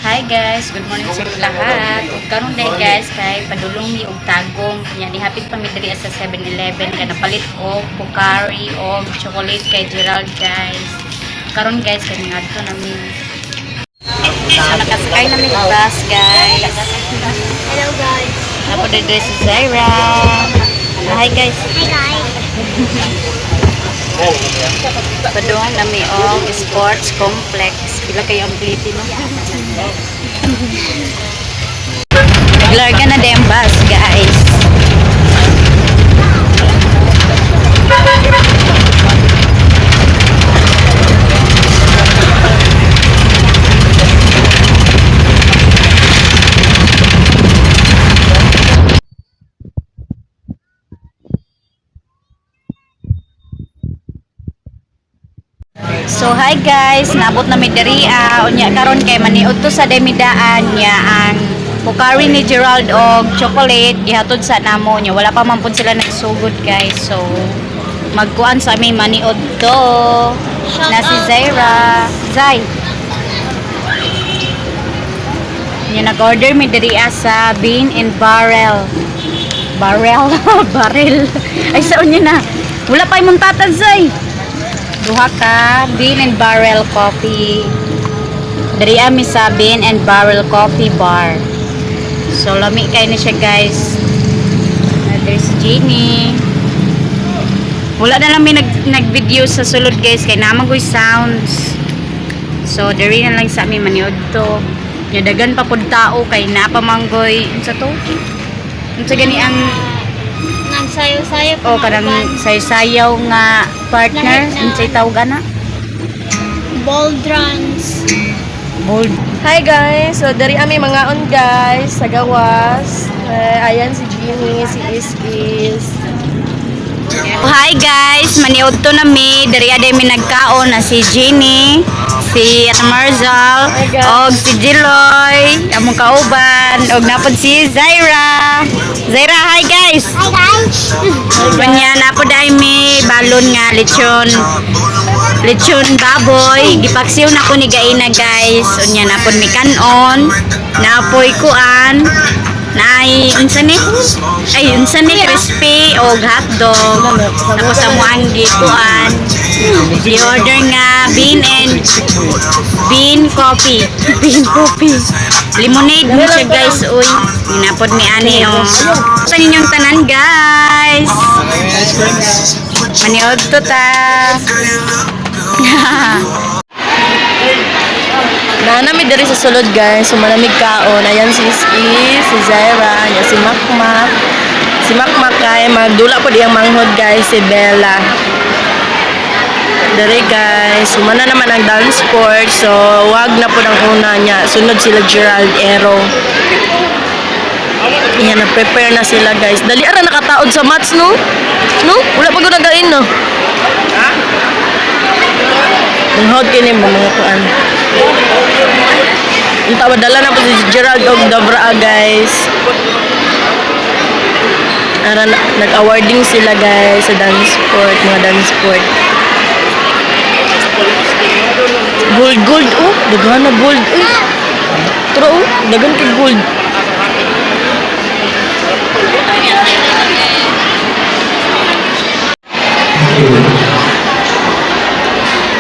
Hi guys, good morning sa lahat. Karon day guys kay padulong mi og tagong nya nihapit pa mi diri sa 7-Eleven kay napalit og Pocari og chocolate kay Gerald guys. Karon guys kay ngadto na mi. So nakasakay na mi bus guys. Hello guys. Napo diri si Zaira. Hi guys. Hi guys. Paduhan na mi og sports complex. Pila kayo ang pliti no? Naglarga na din bus guys. So hi guys, naabot na mi diri unya karon kay maniud to sa demidaan niya ang Pocari ni Gerald og chocolate gihatod sa namo nya wala pa man pud sila nagsugod guys. So magkuan sa aming maniud to na si Zaira. Zay. Nya nag-order mi diri sa Bean and Barrel. Barrel, barrel. Ay saon niya na. Wala pa imong tatad Zay. Duha ka Bean and Barrel coffee. Dari ami sa Bean and Barrel coffee bar. So lami kay ni siya guys. There's Jeannie. Wala na lang may nag-video sa sulod guys kay naman ko'y sounds. So dari na lang sa ami maniud to. Dagan pa pud tao kay napamanggoy unsa to? Unsa gani ang Nagsayo-sayo pa. o kanang sayaw nga partner unsay tawag ana? Bold runs. Bold. Hi guys! So, dari ami mga on guys sa gawas. Ayan si Jeannie, si Iskis. Hi guys, maniud to na mi dari aday mi nagkaon na si Jeannie, si Marzal, og si Jiloy, among kauban, og napod si Zaira. Zaira, hi guys. Hi guys. Kanya napod ay mi balon nga lechon baboy, gipaksiw na ko ni gaina guys. Unya napod mi kanon, napoy kuan. Nay, unsa ni? Ay, unsa ni crispy o hotdog. Tapos sa muang gikuan. I-order nga bean coffee. Bean coffee. Lemonade mo siya guys, uy. Napod ni ani o. Sa ninyong tanan guys. Maniod to ta. Nanami dari sa sulod guys. So, malamig kaon. Ayan si Iskis, si Zaira, ayan si Makmak. Si Makmak kay magdula po diyang manghod guys, si Bella. Dari guys. Sumana naman ang dance sport. So, wag na po ng una niya. Sunod sila Gerald Ero. Ayan, nag-prepare na sila guys. Dali ara nakataod sa mats no? No? Wala pa ko nagain no? Manghod kini mo mga kuan. Yung tawadala na po si Gerald og Dabra guys. Ara nag-awarding sila guys sa dance sport, mga dance sport. Gold oh, daghan na gold eh. Pero oh, daghan kay gold.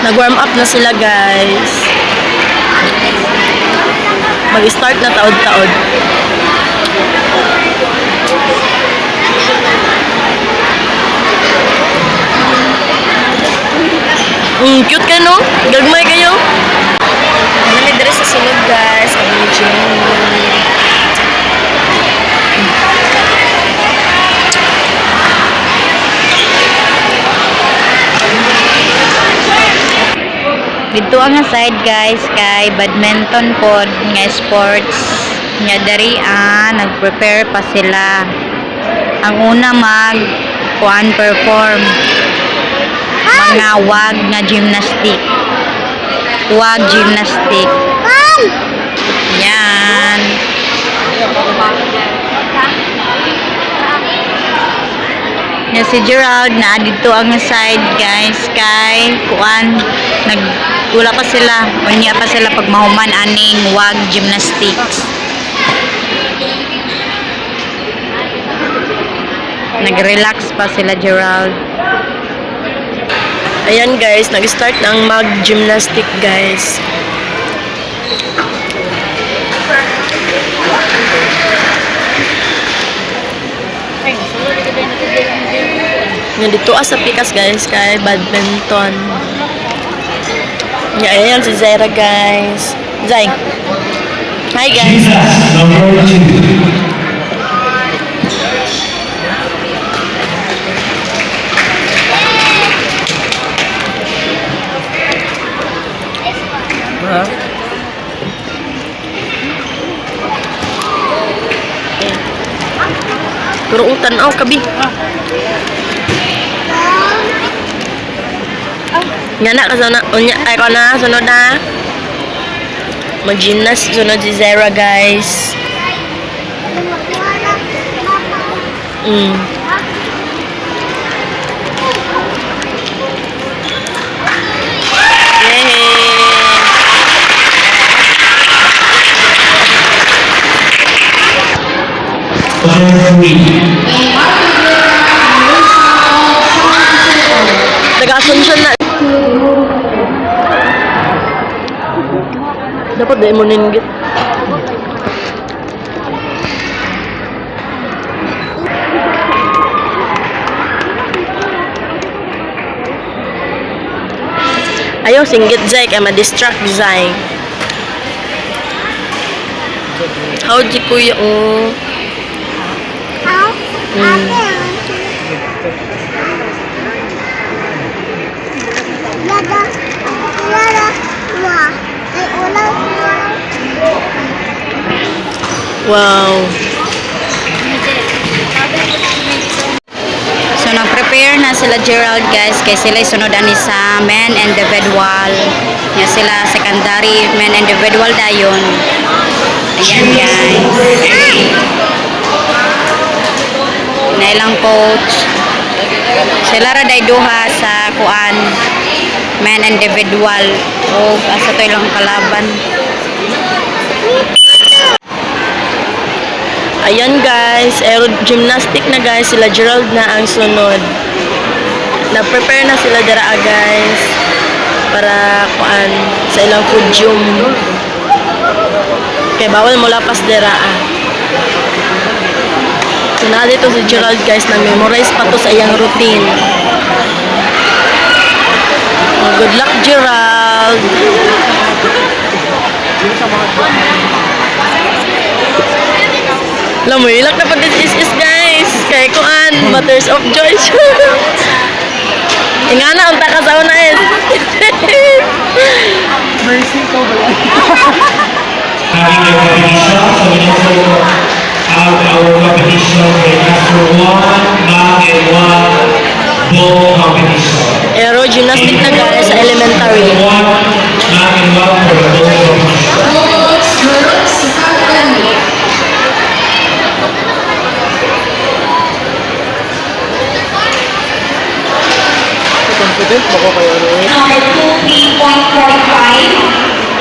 Nag-warm up na sila guys. Mag-start na taod-taod. Cute ka no? Gagmay kayo? Nami diri sa sunod guys. Sabi ni Jenny. Dito ang side guys kay badminton pod nga sports nya dari nag-prepare pa sila. Ang una kuan perform mga wag nga gymnastic. Wag gymnastic. Yan. Nga si Gerald na dito ang side guys kay kuan wala pa sila. Unya pa sila pag mahuman aning wag gymnastics. Nag-relax pa sila, Gerald. Ayan guys, nag-start na ang mag-gymnastic guys. Nga dito sa pikas guys, kay badminton. Nga ayan si Zaira guys. Zay. Hi guys. Number 2. Puro utan kabi. Nga na kasana unya ay ko na sunod na. Mag-gymnast sunod si Zaira guys. Number 3. Taga-Asunsyon na. Dapat dahil mo ninggit. Ayaw, singgit Zay, kaya ma-distract Zay. How di kuya, Wow. So, nag-prepare na sila, Gerald, guys. Kaya sila sunodan ni sa men individual. Nga sila secondary men individual dayon. Ayan, guys. Na ilang coach. Sila ra day duha sa kuan men individual. O asa to ilang kalaban. Ayan guys, gymnastic na guys, sila Gerald na ang sunod. Na-prepare na sila dira guys para kuan sa ilang podium. Kaya bawal mo lapas dira. So na dito si Gerald guys, na-memorize pa to sa iyang routine. Good luck Gerald! Alam mo, ilak na pa this is guys. Kaya kuan, matters of joy. Ingana, unta ka sa una is. Having the competition, so we also have our competition in after 1 math and 1 ball competition. Aero gymnastic na guys sa elementary. 1 math and 1 for the ball competition. Number 2, 3.45.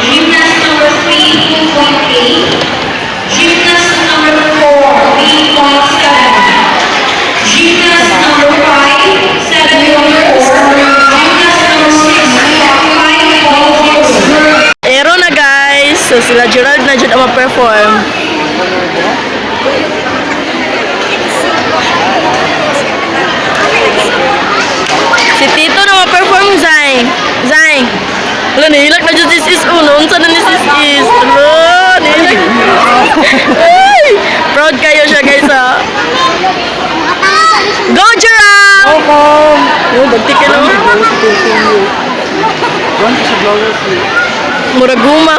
Gymnast number 3, 2.8. Gymnast number 4, 3.7. Gymnast number 5, 7.4. Gymnast number 6, 5.0. Aero na guys. So sila Gerald na dyan ang ma-perform. Si Tito na ma-perform, Zay. Zay. Wala, nahilak na dyan si Sis Uno. Unsa na ni Sis Is? Wala, nahilak. Ay! Proud kayo siya, guys, ha? Go, Gerald! Yung dagtik ka no? Muraguma.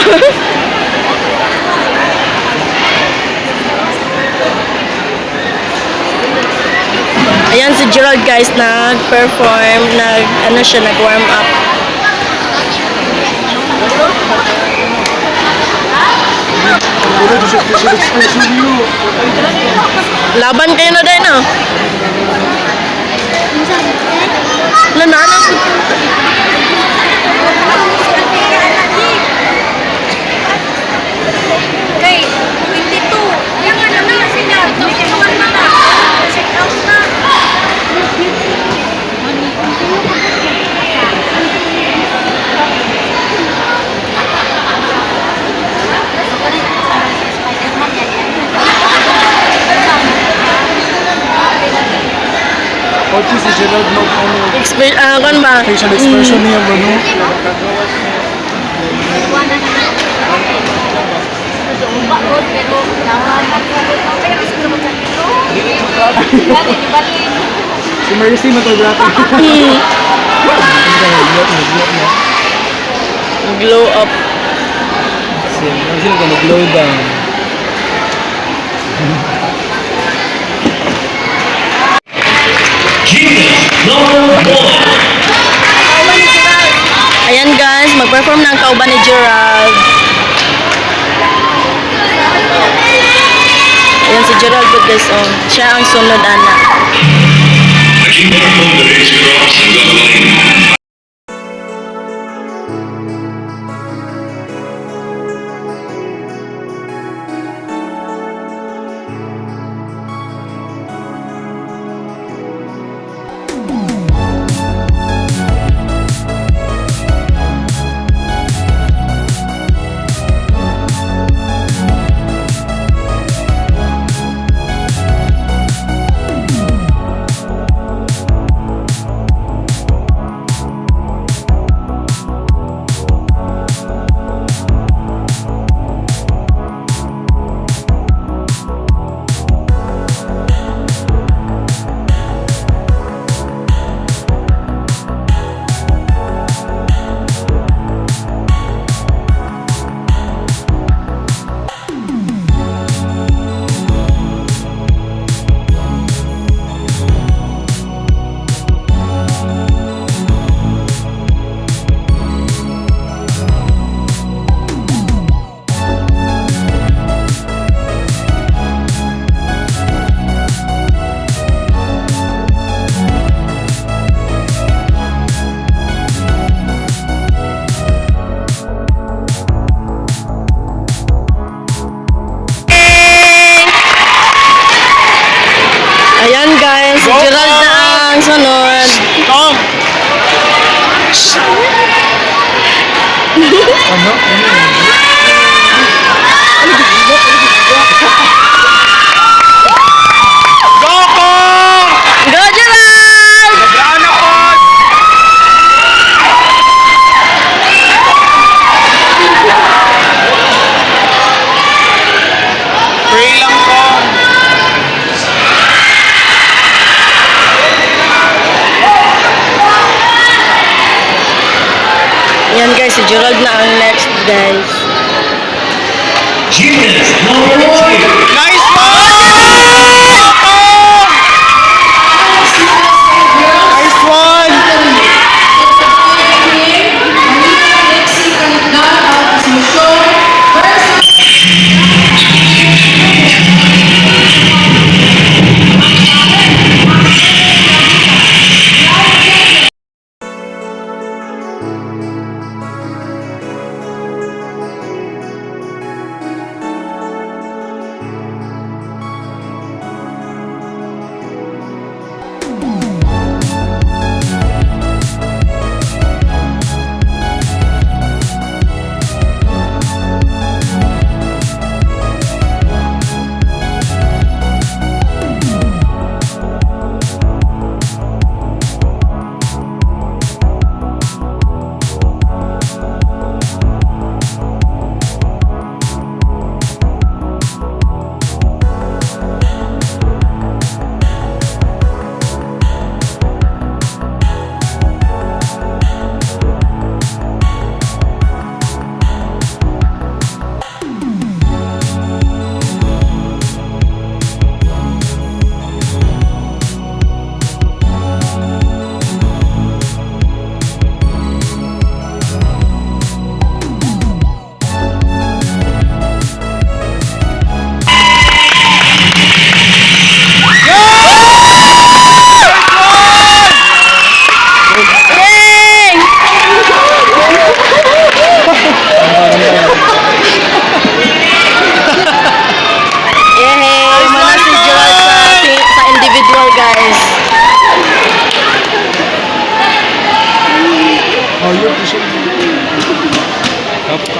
Ayan si Gerald guys, nag-perform, nag-warm up. Laban kayo na din, no? Nananap. Mochi si Gerald mag ano, Kan ba? facial expression niya ba no? Si Mercy matography. Glow up. Si Mercy nag-glow down. Gymnast number 1. Ayan guys, mag-perform ng kauban ni Gerald. Ayan si Gerald po guys, oh. Siya ang sunod anak. Gymnast number 8 drops in the line. Ayan guys, si Gerald na ang sunod. Ano? Go Gerald! Pray lang ko. Ayan guys, si Gerald na ang next guys. Gymnast number 2. Nice one! Nice one!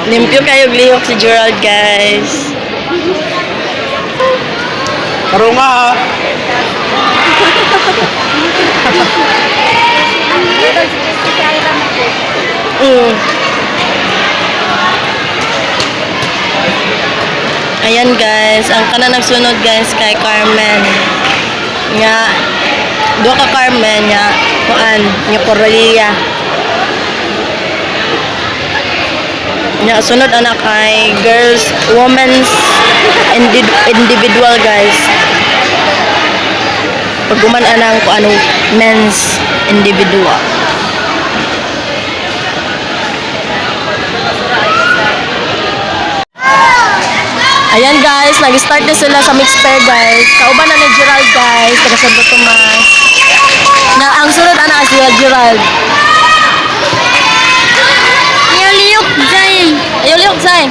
Limpyo kayo glihok si Gerald, guys. Karo nga ha. Mm. Ayan guys, ang kana nagsunod guys kay Carmen. Nga, do ka Carmen nga, kuan, nga Corelia. Nga, sunod anak kay girls, women's individual guys. Pagguman anang kuan men's individual. Ayan guys, nag-start na sila sa mixed pair guys. Kauban na ni Gerald guys, taga Santo Tomas. Na ang sunod anak sila Gerald. Niyoliyok dyan. Ayaw liyok say.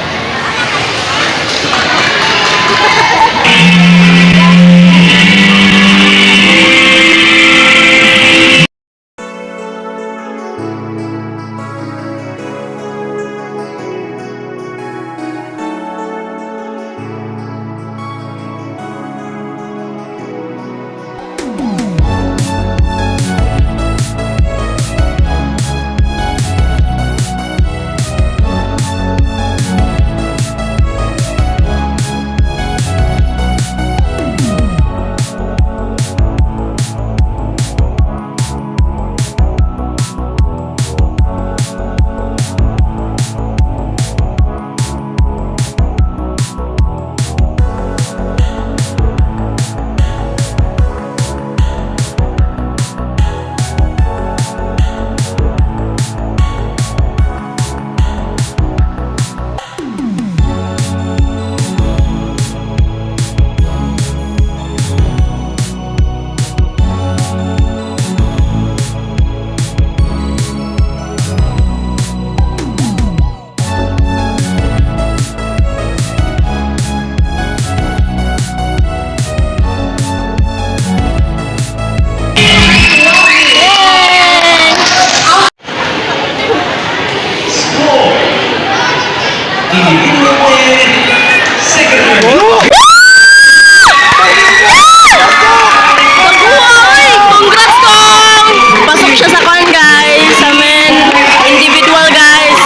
Uy! Congrats kong! Pasok siya sa con guys. Sa men individual guys.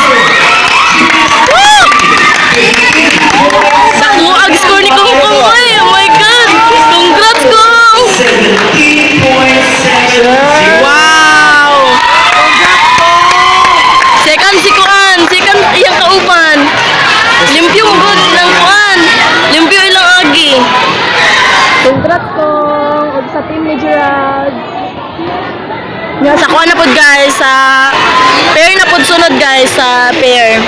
Woo! Nakuha score ni Kong Kong. Uy, oh my God! Congrats kong! 17.7. Wow! Second si Kuan. Second iyang kauban. Limpyo mo good ng Kuan. Limpyo ilang agi. Congrats kong! Og sa team ni Gerald. Nga sa Kuan na pod guys. Sa pair na pod sunod guys. Sa pair.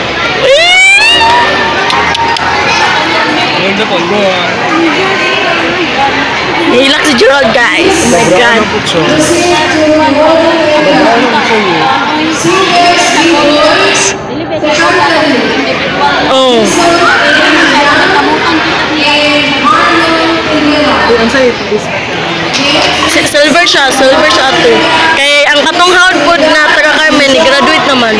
Ganda po, go. Nihilak si Gerald guys. Oh my God. Ano po siya? Ano po siya? Oh. Ang sa'yo, please. Silver siya ato. Kay ang katong hawd pod na taga Carmen ni graduate naman.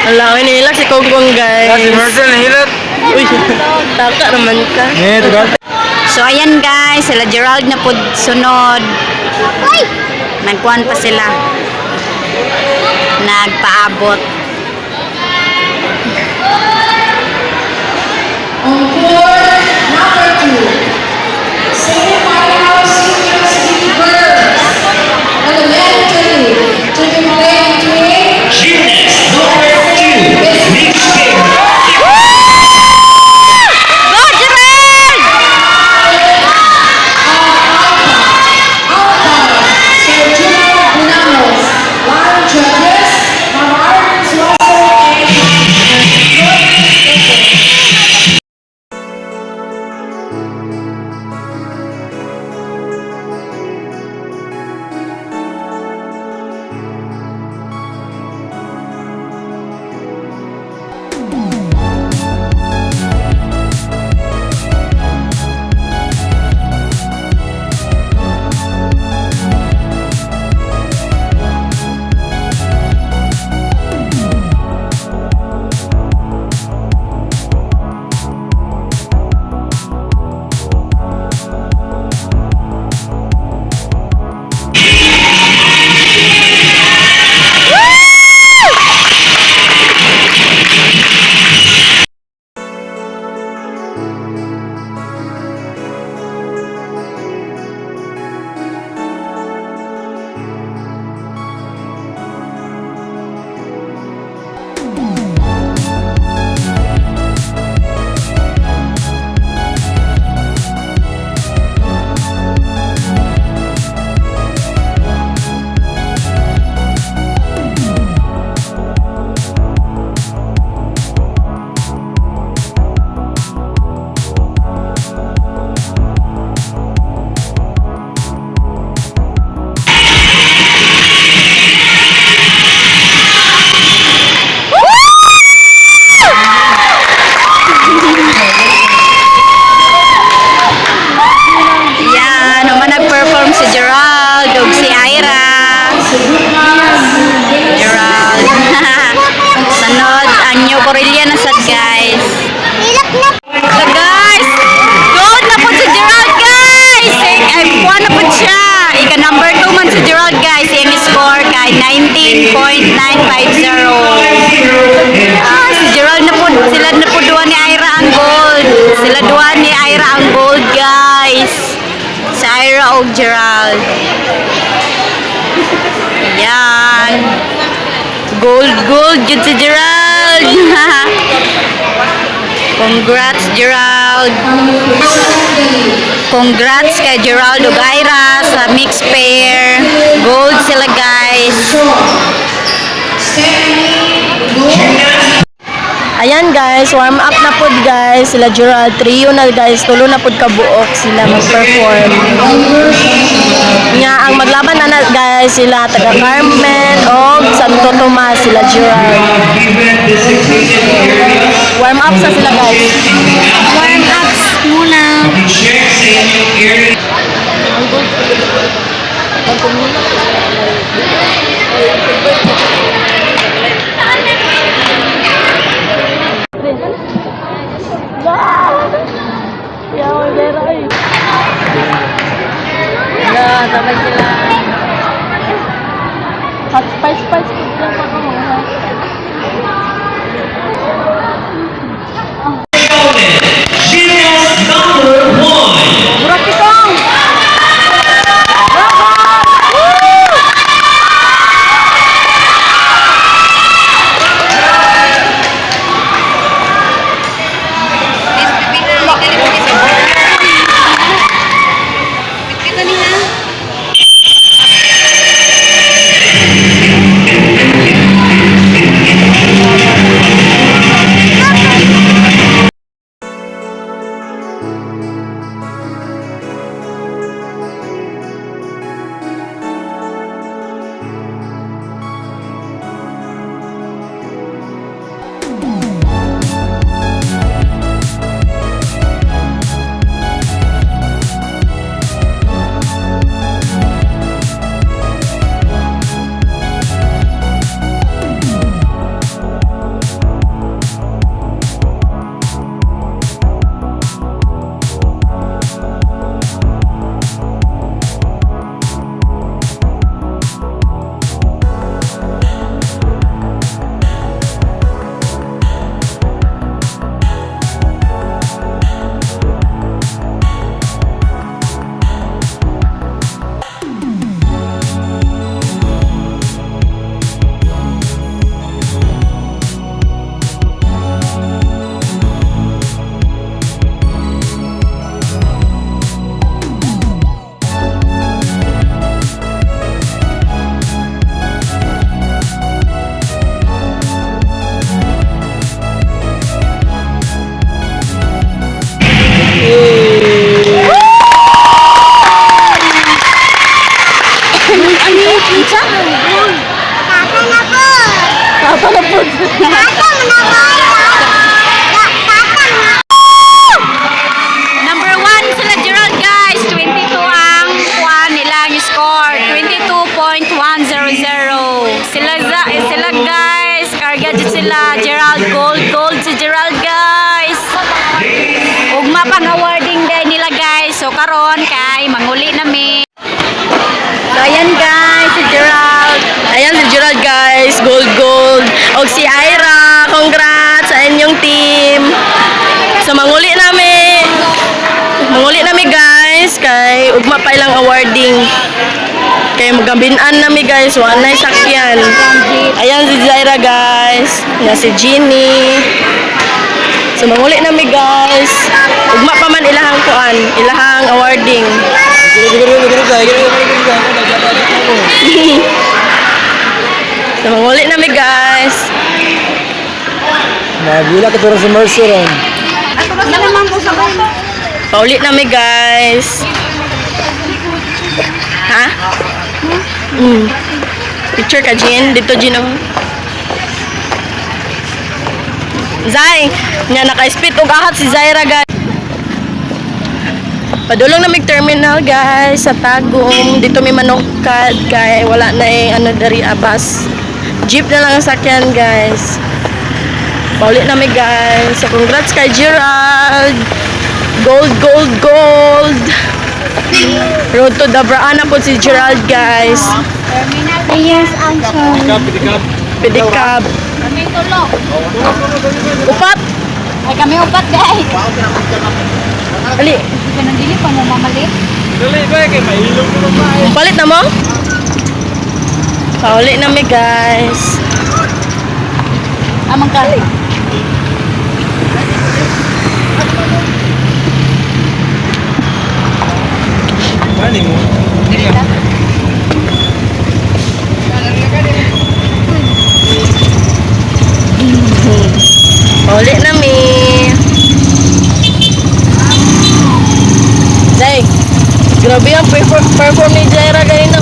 Ala, nila si Kongkong guys. Si Marcel, nahilat. Uy, taka naman ka. Eh, tugal. So ayan guys, sila Gerald na po sunod. Nagkuhan pa sila. Nagpaabot. On court number 2, St. Firehouse Senior City Girls, elementary, to be played between Gymnast number 2, mixed pair. Go, Gerald! Sir Juno Bunamos, line judges, Mamarin Suazo and Banyo Corellia na sad guys. So guys, gold na po si Gerald guys. Ay, buwan na po siya. Ika number 2 man si Gerald guys. Yung score kay 19.950. Si Gerald na po, sila na po duwa ni Ira ang gold. Sila duwa ni Ira ang gold guys. Si Ira o Gerald. Ayan. Gold yun si Gerald. Congrats Gerald. Congrats kay Gerald ug Ira sa mixed pair. Gold sila guys. Ayan guys, warm up na pod guys. Sila Gerald, trio na guys. Tulo na pod kabuok sila mag-perform. Nga, ang maglaban na guys, sila taga Carmen o Santo Tomas, sila Gerald. Warm up sa sila guys. Warm ups muna. Sabay sila. Hot spice lang ako mga. Gymnast number 1. Burak itong! Number 1 sila Gerald guys. 22 ang kuan nila yung score. 22.100. Sila guys. Karga dyan sila. Gerald gold si Gerald guys. Ugma pang awarding day nila guys. So karon kay manguli nami. So ayan guys si Gerald. Ayan si Gerald guys, gold. O si Ira, congrats sa inyong team. So manguli nami guys, kay ugma pa ilang awarding. Kay magabinan nami guys, wanay sakyan. Ayan si Zaira guys, nga si Jeannie. So manguli nami guys. Ugma pa man ilahang kuan, ilahang awarding. So manguli nami guys. Nagila ka turun sa Mercer ron. Paulit nami guys. Ha? Picture ka Jean, dito Jean oh. Zay, nga naka-spit og ahat si Zaira guys. Padulong na terminal guys sa Tagum. Dito may manukad kay wala na ano dari abas. Jeep na lang ang sakyan guys. Paulit na mi guys. So congrats kay Gerald. Gold, gold, gold. Road to Dabraan na po si Gerald guys. Yes, answer. Pedicab. Kami tulog. Upat. Ay, kami upat, guys. Ali. Hindi ka nang dili pa mo mamalit. Palit na mo? Paulit na mi guys. Amang kali. Paulit na mi. Day. Grabe ang perform ni Jaira ganun na